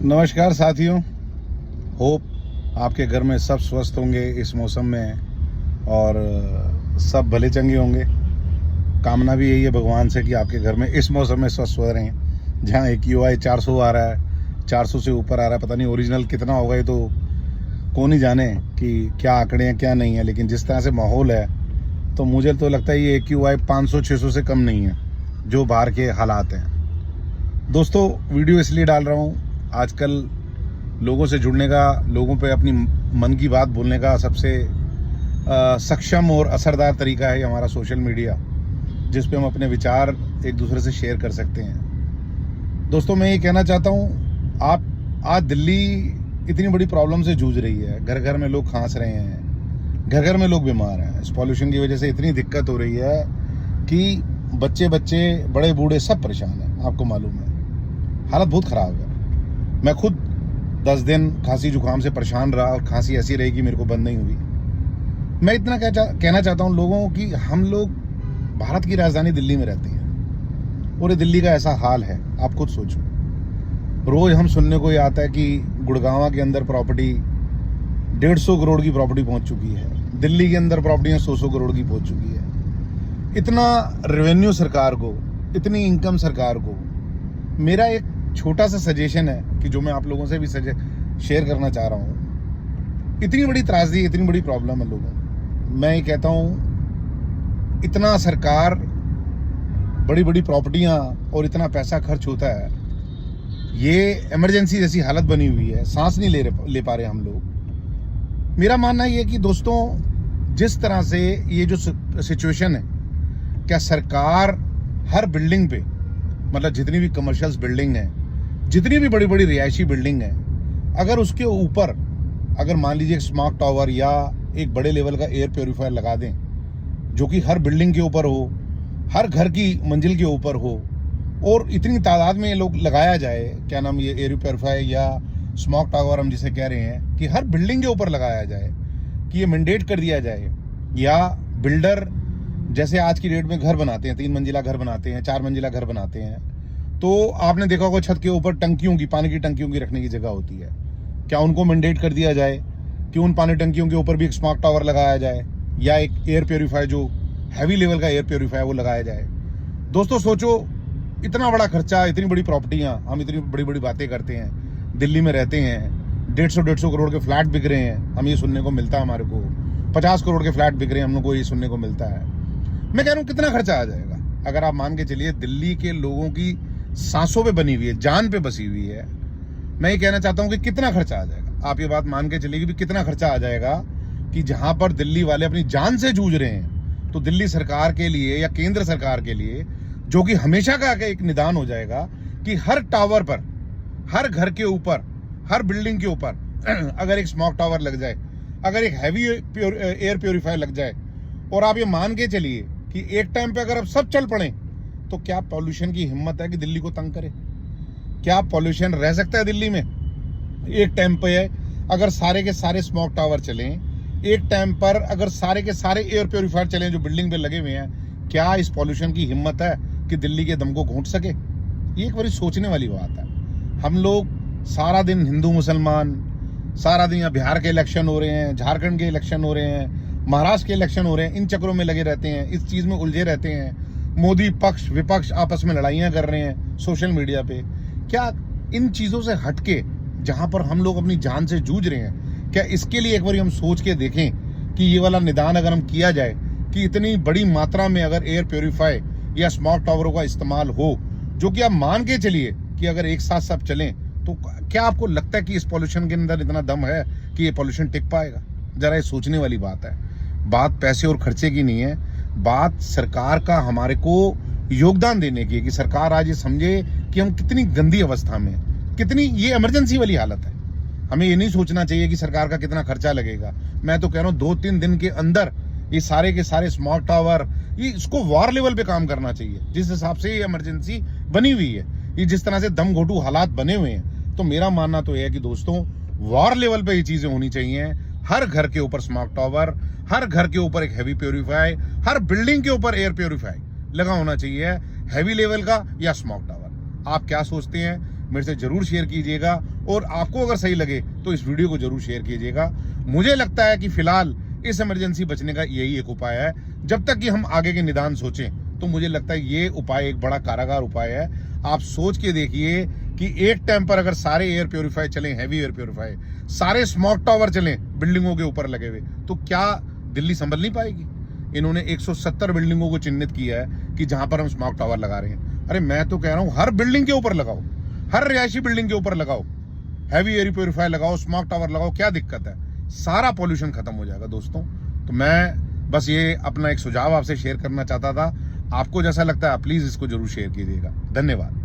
नमस्कार साथियों, होप आपके घर में सब स्वस्थ होंगे इस मौसम में और सब भले चंगे होंगे। कामना भी यही है भगवान से कि आपके घर में इस मौसम में स्वस्थ हो रहें। जहाँ AQI 400 आ रहा है, 400 से ऊपर आ रहा है, पता नहीं ओरिजिनल कितना होगा, ये तो कौन ही जाने कि क्या आंकड़े हैं क्या नहीं है। लेकिन जिस तरह से माहौल है तो मुझे तो लगता है ये AQI 500-600 से कम नहीं है जो बाहर के हालात हैं। दोस्तों, वीडियो इसलिए डाल रहा हूँ, आजकल लोगों से जुड़ने का, लोगों पे अपनी मन की बात बोलने का सबसे सक्षम और असरदार तरीका है हमारा सोशल मीडिया, जिस पे हम अपने विचार एक दूसरे से शेयर कर सकते हैं। दोस्तों, मैं ये कहना चाहता हूँ, आप आज दिल्ली इतनी बड़ी प्रॉब्लम से जूझ रही है। घर घर में लोग खांस रहे हैं, घर घर में लोग बीमार हैं। इस पॉल्यूशन की वजह से इतनी दिक्कत हो रही है कि बच्चे बड़े बूढ़े सब परेशान हैं। आपको मालूम है, हालत बहुत ख़राब है। मैं खुद 10 दिन खांसी जुकाम से परेशान रहा और खांसी ऐसी रही कि मेरे को बंद नहीं हुई। मैं इतना कहना चाहता हूँ लोगों को कि हम लोग भारत की राजधानी दिल्ली में रहते हैं और ये दिल्ली का ऐसा हाल है, आप खुद सोचो। रोज हम सुनने को ये आता है कि गुड़गांव के अंदर प्रॉपर्टी 150 करोड़ की प्रॉपर्टी पहुंच चुकी है, दिल्ली के अंदर प्रॉपर्टियां 100 करोड़ की पहुंच चुकी है। इतना रेवेन्यू सरकार को, इतनी इनकम सरकार को। मेरा एक छोटा सा सजेशन है कि जो मैं आप लोगों से भी शेयर करना चाह रहा हूँ। इतनी बड़ी त्रासदी, इतनी बड़ी प्रॉब्लम है लोगों, मैं ये कहता हूँ, इतना सरकार बड़ी बड़ी प्रॉपर्टियाँ और इतना पैसा खर्च होता है, ये इमरजेंसी जैसी हालत बनी हुई है, सांस नहीं ले पा रहे हम लोग। मेरा मानना ये है कि दोस्तों, जिस तरह से ये जो सिचुएशन है, क्या सरकार हर बिल्डिंग पे, मतलब जितनी भी कमर्शियल्स बिल्डिंग है, जितनी भी बड़ी बड़ी रिहायशी बिल्डिंग है, अगर उसके ऊपर अगर मान लीजिए एक स्मार्ट टावर या एक बड़े लेवल का एयर प्योरीफायर लगा दें, जो कि हर बिल्डिंग के ऊपर हो, हर घर की मंजिल के ऊपर हो, और इतनी तादाद में ये लोग लगाया जाए, क्या नाम, ये एयर प्योरीफायर या स्मॉग टावर हम जिसे कह रहे हैं, कि हर बिल्डिंग के ऊपर लगाया जाए, कि ये मैंडेट कर दिया जाए। या बिल्डर जैसे आज की डेट में घर बनाते हैं, 3 मंजिला घर बनाते हैं, 4 मंजिला घर बनाते हैं, तो आपने देखा होगा छत के ऊपर टंकियों की, पानी की टंकियों की रखने की जगह होती है। क्या उनको मैंडेट कर दिया जाए कि उन पानी टंकियों के ऊपर भी एक स्मार्ट टावर लगाया जाए या एक एयर प्योरीफायर, जो हैवी लेवल का एयर प्योरीफायर, वो लगाया जाए। दोस्तों सोचो, इतना बड़ा खर्चा, इतनी बड़ी प्रॉपर्टियां, हम इतनी बड़ी बड़ी बातें करते हैं, दिल्ली में रहते हैं, 150 करोड़ के फ्लैट बिक रहे हैं, हम ये सुनने को मिलता है हमारे को। 50 करोड़ के फ्लैट बिक रहे हैं, हम लोग को ये सुनने को मिलता है। मैं कह रहा हूँ, कितना खर्चा आ जाएगा? अगर आप मान के चलिए, दिल्ली के लोगों की सांसों पे बनी हुई है, जान पे बसी हुई है। मैं ये कहना चाहता हूँ कि कितना खर्चा आ जाएगा, आप ये बात मान के चलिए कि कितना खर्चा आ जाएगा, कि जहां पर दिल्ली वाले अपनी जान से जूझ रहे हैं, तो दिल्ली सरकार के लिए या केंद्र सरकार के लिए, जो कि हमेशा का एक निदान हो जाएगा कि हर टावर पर, हर घर के ऊपर, हर बिल्डिंग के ऊपर अगर एक स्मॉग टावर लग जाए, अगर एक हैवी एयर प्योरीफायर लग जाए, और आप ये मान के चलिए कि एक टाइम पे अगर अब सब चल पड़े, तो क्या पॉल्यूशन की हिम्मत है कि दिल्ली को तंग करे? क्या पॉल्यूशन रह सकता है दिल्ली में? एक टाइम पे अगर सारे के सारे स्मॉग टावर चलें, एक टाइम पर अगर सारे के सारे एयर प्योरीफायर चलें जो बिल्डिंग पे लगे हुए हैं, क्या इस पॉल्यूशन की हिम्मत है कि दिल्ली के दम को घोंट सके? ये एक बड़ी सोचने वाली बात है। हम लोग सारा दिन, हिंदू मुसलमान, सारा दिन, यहाँ बिहार के इलेक्शन हो रहे हैं, झारखंड के इलेक्शन हो रहे हैं, महाराष्ट्र के इलेक्शन हो रहे हैं, इन चक्रों में लगे रहते हैं, इस चीज़ में उलझे रहते हैं। मोदी पक्ष विपक्ष आपस में लड़ाइयाँ कर रहे हैं सोशल मीडिया पे। क्या इन चीज़ों से हटके, जहाँ पर हम लोग अपनी जान से जूझ रहे हैं, क्या इसके लिए एक बार हम सोच के देखें कि ये वाला निदान अगर हम किया जाए कि इतनी बड़ी मात्रा में अगर एयर प्योरीफायर या स्मॉग टावरों का इस्तेमाल हो, जो कि आप मान के चलिए कि अगर एक साथ सब चलें, तो क्या आपको लगता है कि इस पॉल्यूशन के अंदर इतना दम है कि ये पॉल्यूशन टिक पाएगा? जरा ये सोचने वाली बात है। बात पैसे और खर्चे की नहीं है, बात सरकार का हमारे को योगदान देने की है, कि सरकार आज ये समझे कि हम कितनी गंदी अवस्था में, कितनी ये इमरजेंसी वाली हालत है। हमें ये नहीं सोचना चाहिए कि सरकार का कितना खर्चा लगेगा। मैं तो कह रहा हूँ 2-3 दिन के अंदर ये सारे के सारे स्मॉग टावर, ये इसको वॉर लेवल पे काम करना चाहिए। जिस हिसाब से ये इमरजेंसी बनी हुई है, ये जिस तरह से दम घोटू हालात बने हुए हैं, तो मेरा मानना तो यह है कि दोस्तों, वॉर लेवल पे ये चीजें होनी चाहिए। हर घर के ऊपर स्मॉग टावर, हर घर के ऊपर एक हैवी प्योरीफायर, हर बिल्डिंग के ऊपर एयर प्योरीफायर लगा होना चाहिए, हैवी लेवल का या स्मॉग टावर। आप क्या सोचते हैं? मेरे से ज़रूर शेयर कीजिएगा, और आपको अगर सही लगे तो इस वीडियो को ज़रूर शेयर कीजिएगा। मुझे लगता है कि फ़िलहाल इस इमरजेंसी बचने का यही एक उपाय है। जब तक कि हम आगे के निदान सोचें तो मुझे लगता है ये उपाय एक बड़ा कारागार उपाय है। आप सोच के देखिए कि एक टाइम पर अगर सारे एयर प्योरीफायर चलें, हैवी एयर प्योरीफायर, सारे स्मॉग टावर चलें बिल्डिंगों के ऊपर लगे हुए, तो क्या दिल्ली संभल नहीं पाएगी? इन्होंने 170 बिल्डिंगों को चिन्हित किया है कि जहां पर हम स्मॉग टावर लगा रहे हैं। अरे मैं तो कह रहा हूं हर बिल्डिंग के ऊपर लगाओ, हर रिहायशी बिल्डिंग के ऊपर लगाओ, हैवी एयर प्योरीफायर लगाओ, स्मॉग टावर लगाओ, क्या दिक्कत है? सारा पॉल्यूशन खत्म हो जाएगा दोस्तों। तो मैं बस ये अपना एक सुझाव आपसे शेयर करना चाहता था। आपको जैसा लगता है आप प्लीज इसको जरूर शेयर कीजिएगा। धन्यवाद।